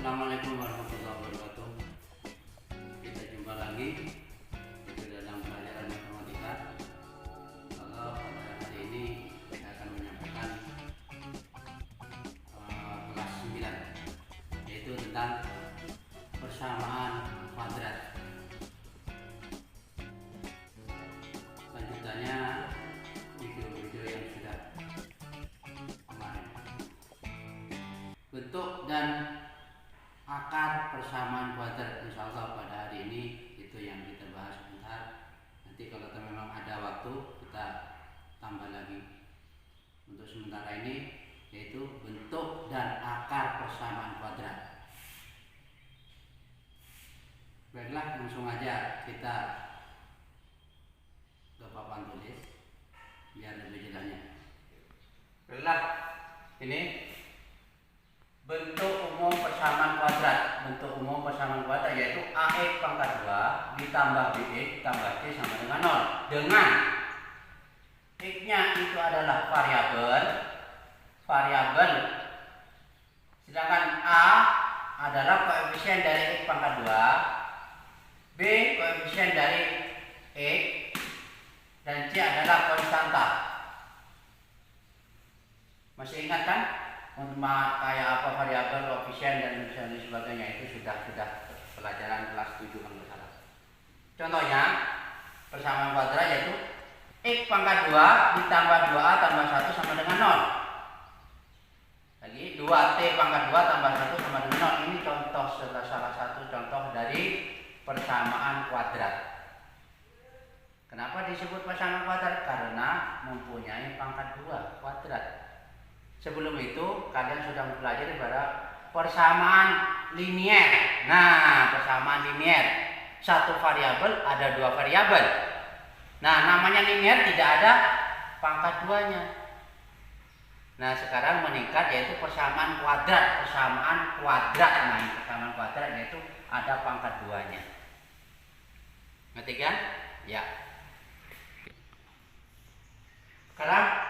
Assalamualaikum warahmatullahi wabarakatuh. Kita jumpa lagi di dalam pelajaran matematika. Kalau pada hari ini saya akan menyampaikan kelas 9, yaitu tentang persamaan kuadrat. Lanjutannya video-video yang sudah kemarin. Bentuk dan akar persamaan kuadrat, insya Allah pada hari ini itu yang kita bahas sebentar. Nanti kalau memang ada waktu kita tambah lagi. Untuk sementara ini yaitu bentuk dan akar persamaan kuadrat. Baiklah, langsung aja kita ke papan tulis biar lebih jelasnya. Baiklah, ini bentuk umum persamaan kuadrat. Bentuk umum persamaan kuadrat yaitu AX pangkat 2 ditambah BX ditambah C sama dengan 0. Dengan X-nya itu adalah variabel, sedangkan A adalah koefisien dari X pangkat 2, B koefisien dari X, dan C adalah konstanta. Masih ingat kan? Kayak apa variabel, koefisien dan sebagainya itu sudah pelajaran kelas 7 kalau nggak salah. Contohnya persamaan kuadrat yaitu X pangkat 2 ditambah 2A tambah 1 sama dengan 0. Lagi 2T pangkat 2 tambah 1 sama dengan 0. Ini contoh, salah satu contoh dari persamaan kuadrat. Kenapa disebut persamaan kuadrat? Karena mempunyai pangkat 2 kuadrat. Sebelum itu kalian sudah mempelajari pada persamaan linier. Nah, persamaan linier, satu variabel ada dua variabel. Nah, namanya linier tidak ada pangkat 2-nya. Nah, sekarang meningkat yaitu persamaan kuadrat. Persamaan kuadrat, nah persamaan kuadrat yaitu ada pangkat 2-nya. Ngerti kan? Ya. Sekarang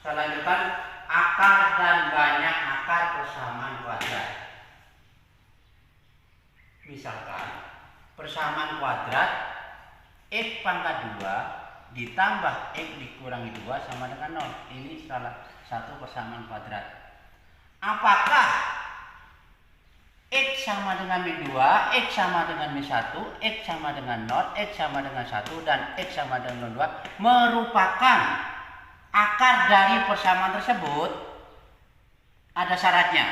saya lanjutkan akar dan banyak akar persamaan kuadrat. Misalkan persamaan kuadrat X pangkat 2 ditambah X dikurangi 2 sama dengan 0. Ini salah satu persamaan kuadrat. Apakah X sama dengan min 2, X sama dengan min 1, X sama dengan 0, X sama dengan 1, dan X sama dengan 2 merupakan akar dari persamaan tersebut? Ada syaratnya.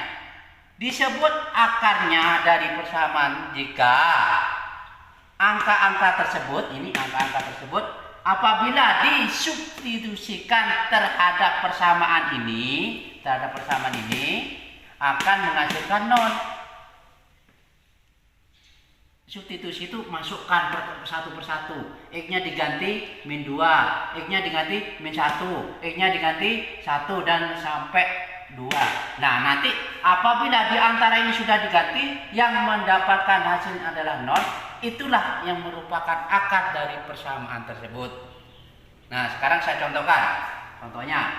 Disebut akarnya dari persamaan jika angka-angka tersebut, ini angka-angka tersebut apabila disubstitusikan terhadap persamaan ini, akan menghasilkan 0. Substitusi itu masukkan satu persatu. X-nya diganti min 2, X-nya diganti min 1, X-nya diganti 1 dan sampai 2. Nah, nanti apabila di antara ini sudah diganti, yang mendapatkan hasil adalah 0, itulah yang merupakan akar dari persamaan tersebut. Nah, sekarang saya contohkan. Contohnya,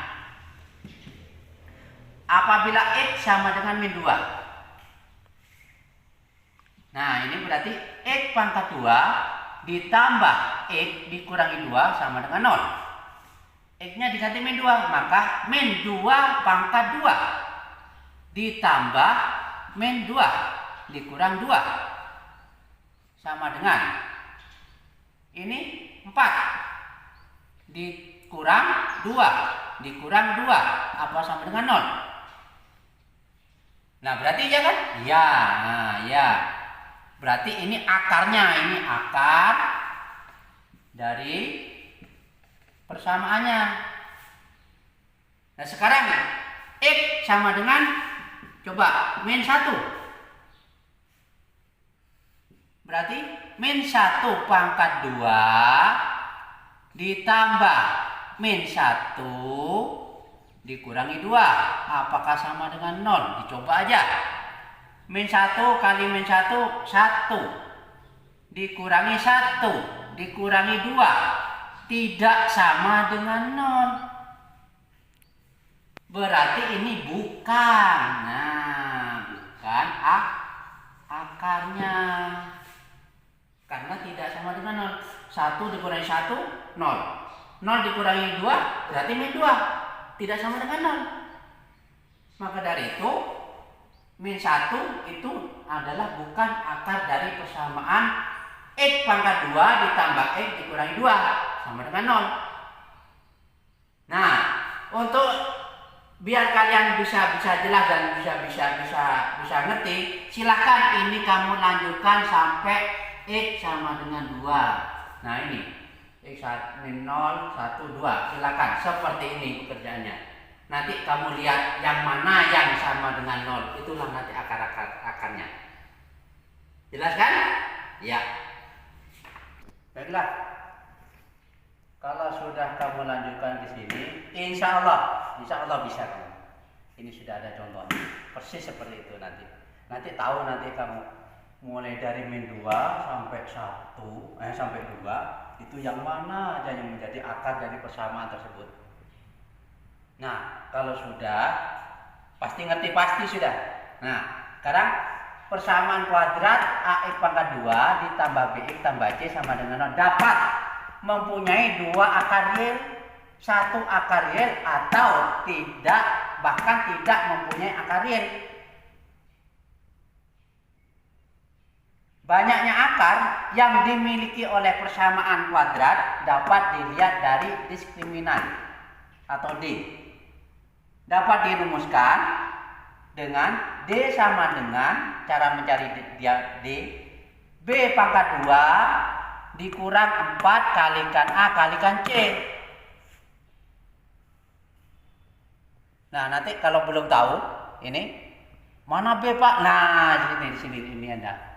apabila X sama dengan min 2. Nah, ini berarti X pangkat 2 ditambah X dikurangi 2 sama dengan 0. X-nya diganti min 2, maka min 2 pangkat 2 ditambah min 2 dikurang 2 sama dengan ini 4 dikurang 2 dikurang 2 apa sama dengan 0. Nah, berarti ya kan? Ya, nah ya. Berarti ini akarnya, ini akar dari persamaannya. Nah, sekarang X sama dengan, coba, min 1. Berarti min 1 pangkat 2 ditambah min 1 dikurangi 2. Apakah sama dengan 0? Dicoba aja. Min 1 kali min 1, 1. Dikurangi 1, dikurangi 2. Tidak sama dengan 0. Berarti ini bukan. Nah, bukan 1 dikurangi 1, 0. 0 dikurangi 2, berarti min 2. Tidak sama dengan 0. Maka dari itu, min 1 itu adalah bukan akar dari persamaan X pangkat 2 ditambah X dikurangi 2. Sama dengan 0. Nah, untuk biar kalian bisa jelas dan bisa ngerti, silahkan ini kamu lanjutkan sampai X sama dengan 2. Nah ini X min 0, 1, 2. Silahkan seperti ini pekerjaannya. Nanti kamu lihat yang mana yang sama dengan 0. Itulah nanti akarnya. Jelas kan? Ya. Baiklah. Kalau sudah kamu lanjutkan di sini, insya Allah bisa kamu. Ini sudah ada contohnya, persis seperti itu nanti. Nanti tahu nanti kamu mulai dari min 2 sampai 2 itu yang mana aja yang menjadi akar dari persamaan tersebut. Nah, kalau sudah pasti ngerti sudah. Nah, sekarang persamaan kuadrat AX pangkat 2 ditambah BX tambah C sama dengan 0 dapat mempunyai 2 akar real, 1 akar real atau bahkan tidak mempunyai akar real. Banyaknya akar yang dimiliki oleh persamaan kuadrat dapat dilihat dari diskriminan atau D. Dapat dirumuskan dengan D sama dengan cara mencari D B pangkat 2 dikurang 4 kalikan A kalikan C. Nah, nanti kalau belum tahu ini mana B, Pak? Nah, di sini ini ada.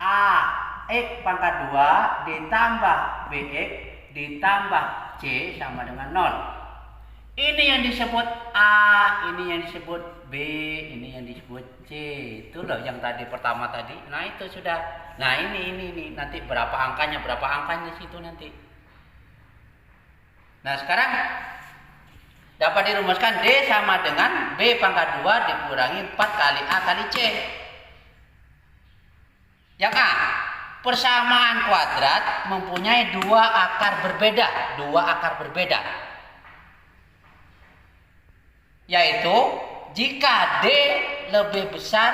A X pangkat 2 ditambah BX ditambah C sama dengan 0. Ini yang disebut A, ini yang disebut B, ini yang disebut C. Itu loh yang tadi pertama tadi. Nah, itu sudah. Nah, ini nanti berapa angkanya di situ nanti. Nah, sekarang dapat dirumuskan D sama dengan B pangkat 2 dikurangi 4 kali A kali C. Yang A, persamaan kuadrat mempunyai 2 akar berbeda. Yaitu jika D lebih besar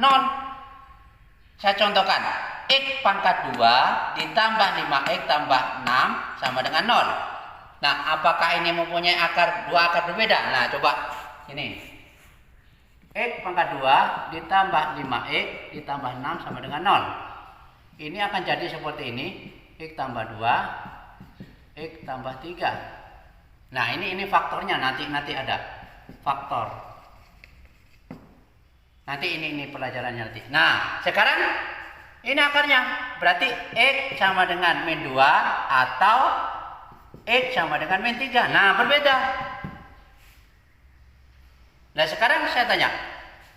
0. Saya contohkan, X pangkat 2 ditambah 5X tambah 6 sama dengan 0. Nah, apakah ini mempunyai 2 akar berbeda? Nah, coba ini. X pangkat 2 ditambah 5X ditambah 6 sama dengan 0. Ini akan jadi seperti ini. X tambah 2, X tambah 3. Nah, ini faktornya nanti ada faktor. Nanti ini pelajarannya nanti. Nah, sekarang ini akarnya. Berarti X sama dengan min 2 atau X sama dengan min 3. Nah, berbeda. Nah, sekarang saya tanya.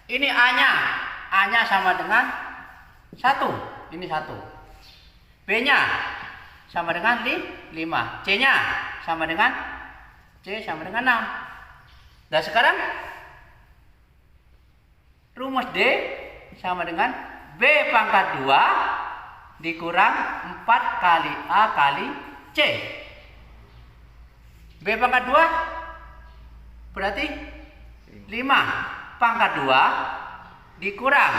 Ini A-nya. A-nya sama dengan 1. Ini 1. B-nya sama dengan 5. C-nya sama dengan 6. Nah, sekarang rumus D sama dengan B pangkat 2 dikurang 4 kali A kali C. B pangkat 2 berarti 5 pangkat 2 dikurang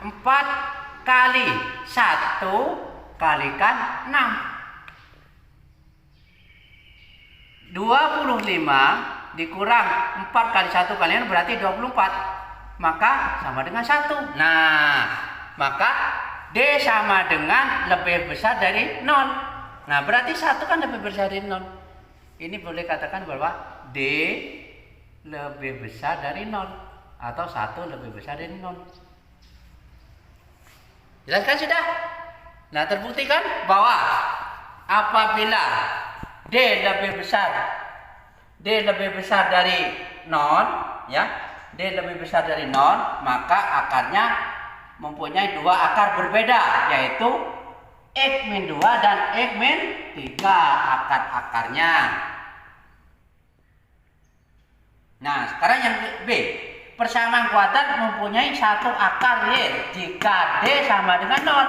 4 kali 1 kalikan 6. 25 dikurang 4 kali 1 kali 6 berarti 24. Maka sama dengan 1. Nah, maka D sama dengan lebih besar dari 0. Nah, berarti 1 kan lebih besar dari 0. Ini boleh katakan bahwa D lebih besar dari 0 atau 1 lebih besar dari 0. Jelas kan sudah? Nah, terbuktikan bahwa apabila D lebih besar dari 0, ya. D lebih besar dari 0, maka akarnya mempunyai 2 akar berbeda, yaitu X min 2 dan X min 3 akar-akarnya. Nah, sekarang yang B. Persamaan kuadrat mempunyai 1 akar real jika D sama dengan 0.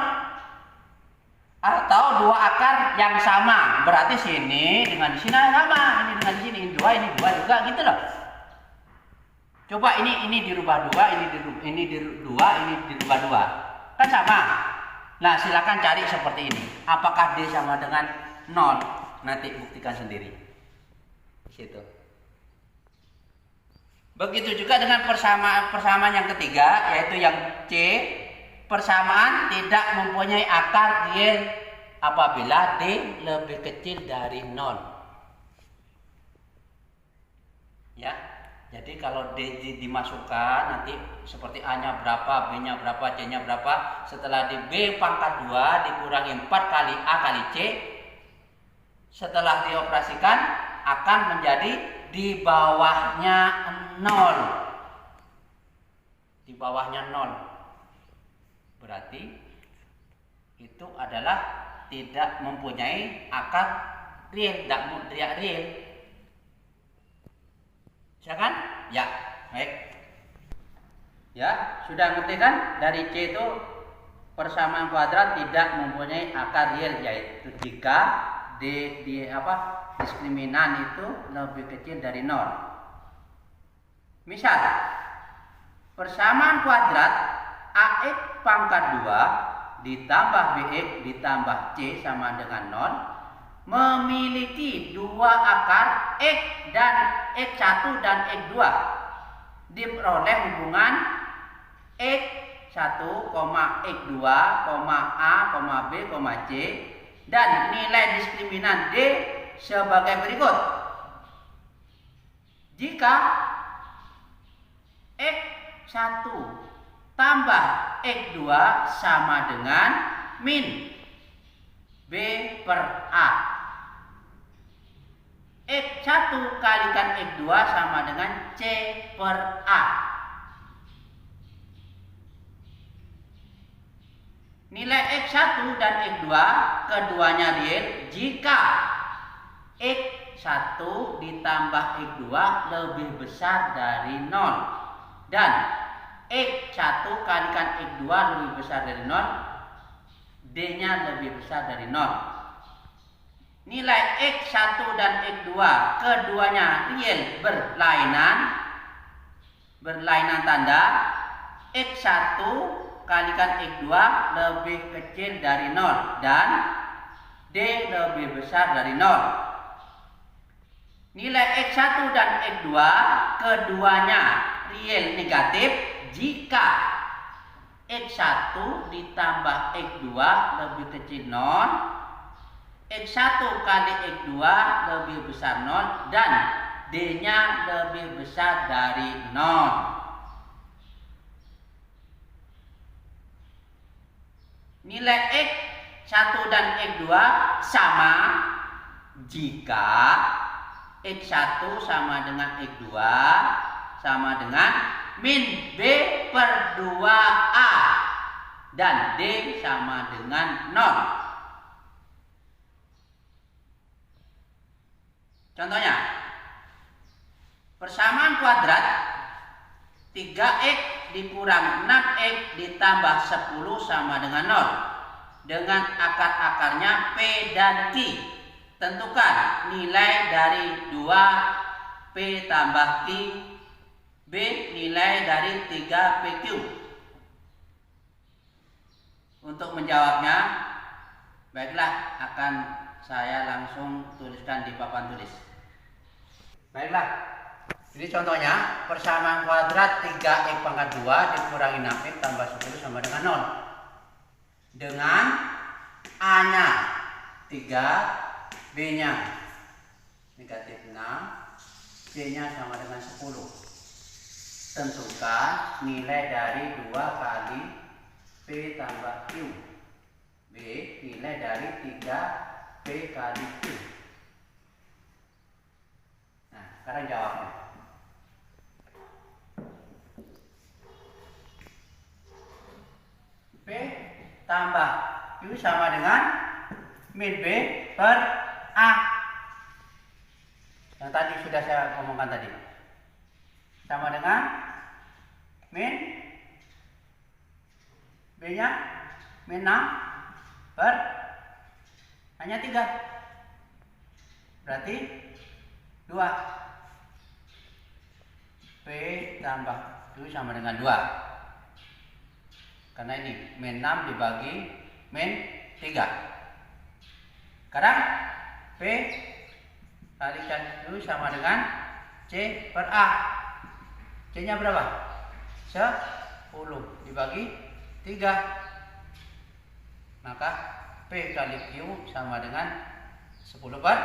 Atau dua akar yang sama, berarti sini dengan di sini sama, ini dengan di sini, ini dua juga gitu loh. Coba ini dirubah dua, ini dirubah dua, kan sama. Nah silakan cari seperti ini. Apakah D sama dengan 0? Nanti buktikan sendiri. Situ. Begitu juga dengan persamaan yang ketiga, yaitu yang C. Persamaan tidak mempunyai akar real apabila D lebih kecil dari 0. Ya, jadi kalau D dimasukkan nanti seperti A-nya berapa, B-nya berapa, C-nya berapa. Setelah di B pangkat 2 dikurangi 4 kali A kali C. Setelah dioperasikan akan menjadi di bawahnya 0. Di bawahnya 0. Berarti itu adalah tidak mempunyai akar real, tidak real. Silakan? Ya, baik. Ya, sudah ngerti kan? Dari C itu persamaan kuadrat tidak mempunyai akar real, yaitu jika diskriminan itu lebih kecil dari 0. Misal, persamaan kuadrat AX pangkat 2 ditambah BX ditambah C sama dengan 0 memiliki dua akar X dan X1 dan X2. Diperoleh hubungan X1, X2, A, B, C dan nilai diskriminan D sebagai berikut. Jika X1 tambah X2 sama dengan min B per A. X1 kalikan X2 sama dengan C per A. Nilai X1 dan X2 keduanya real jika X1 ditambah X2 lebih besar dari 0 dan X1 kalikan X2 lebih besar dari 0, D-nya lebih besar dari 0. Nilai X1 dan X2 keduanya real berlainan tanda. X1 kalikan X2 lebih kecil dari 0 dan D lebih besar dari 0. Nilai X1 dan X2 keduanya real negatif jika X1 ditambah X2 lebih kecil 0, X1 kali X2 lebih besar 0 dan D-nya lebih besar dari 0. Nilai X1 dan X2 sama jika X1 sama dengan X2 sama dengan min B per 2A dan D sama dengan 0. Contohnya, persamaan kuadrat 3x dikurang 6x ditambah 10 sama dengan 0 dengan akar-akarnya P dan Q. Tentukan nilai dari 2P tambah Q, B nilai dari 3PQ. Untuk menjawabnya, baiklah akan saya langsung tuliskan di papan tulis. Baiklah, jadi contohnya persamaan kuadrat 3x pangkat 2 dikurangi 6x tambah 10 sama dengan 0. Dengan A-nya 3, B-nya negatif 6, C-nya sama dengan 10. Tentukan nilai dari 2 kali P tambah Q. B nilai dari 3P kali Q. Nah, sekarang jawabnya. P tambah Q sama dengan min B per A. Yang tadi sudah saya ngomongkan tadi. Sama dengan min B-nya min 6 per Hanya 3. Berarti 2. P tambah Q sama dengan 2. Karena ini min 6 dibagi min 3. Sekarang P kalikan Q sama dengan C per A. C nya berapa? 10 dibagi 3. Maka P kali Q sama dengan 10 per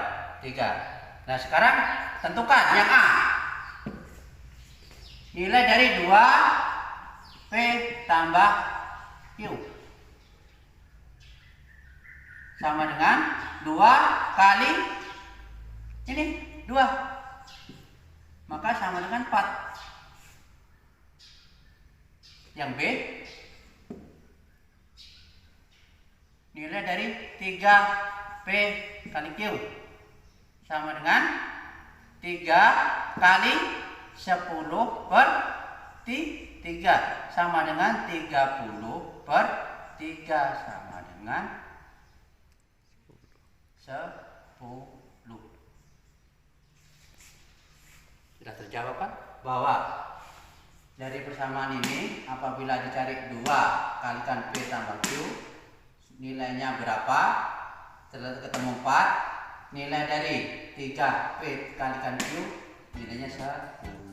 3. Nah sekarang tentukan yang A. Nilai dari 2 P tambah Q sama dengan 2 kali ini 2. Maka sama dengan 4. Yang B, nilai dari 3 P kali Q sama dengan 3 kali 10 per 3 sama dengan 30 per 3 sama dengan 10. Sudah terjawab kan? Bahwa dari persamaan ini apabila dicari 2 kalikan P tambah Q, nilainya berapa? Setelah ketemu 4, nilai dari 3 P kalikan Q nilainya 10.